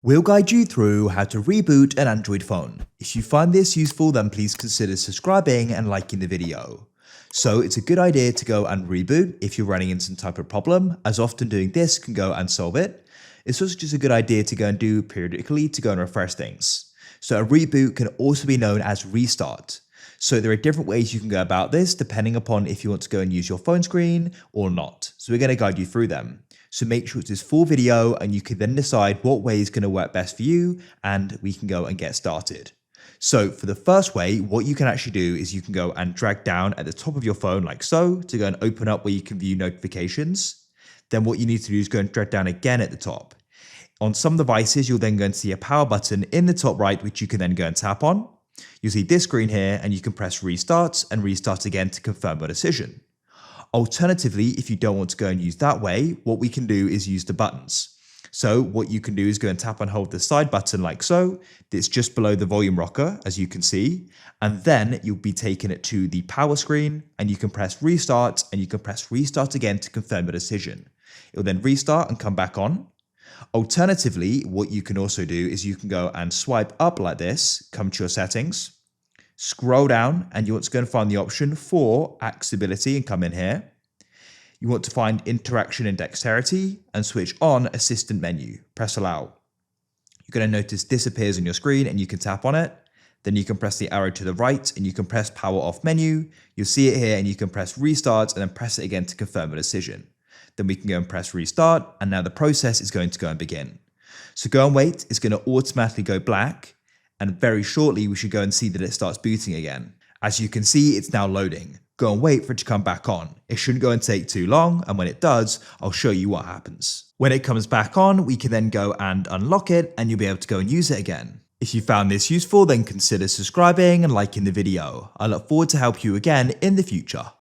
We'll guide you through how to reboot an Android phone. If you find this useful, then please consider subscribing and liking the video. So it's a good idea to go and reboot if you're running into some type of problem, as often doing this can go and solve it. It's also just a good idea to go and do periodically to go and refresh things. So a reboot can also be known as restart. So there are different ways you can go about this depending upon if you want to go and use your phone screen or not. So we're going to guide you through them. So make sure it's this full video and you can then decide what way is going to work best for you and we can go and get started. So for the first way, what you can actually do is you can go and drag down at the top of your phone like so to go and open up where you can view notifications. Then what you need to do is go and drag down again at the top. On some devices, you'll then go and see a power button in the top right, which you can then go and tap on. You'll see this screen here and you can press restart and restart again to confirm your decision. Alternatively, if you don't want to go and use that way, what we can do is use the buttons. So what you can do is go and tap and hold the side button like so. It's just below the volume rocker, as you can see. And then you'll be taking it to the power screen and you can press restart and you can press restart again to confirm your decision. It'll then restart and come back on. Alternatively, what you can also do is you can go and swipe up like this, come to your settings, scroll down and you want to go and find the option for accessibility and come in here. You want to find interaction and dexterity and switch on assistant menu. Press allow. You're going to notice this appears on your screen and you can tap on it. Then you can press the arrow to the right and you can press power off menu. You'll see it here and you can press restart and then press it again to confirm a decision. Then we can go and press restart and now the process is going to go and begin. So go and wait, it's going to automatically go black. And very shortly, we should go and see that it starts booting again. As you can see, it's now loading. Go and wait for it to come back on. It shouldn't go and take too long, and when it does, I'll show you what happens. When it comes back on, we can then go and unlock it, and you'll be able to go and use it again. If you found this useful, then consider subscribing and liking the video. I look forward to help you again in the future.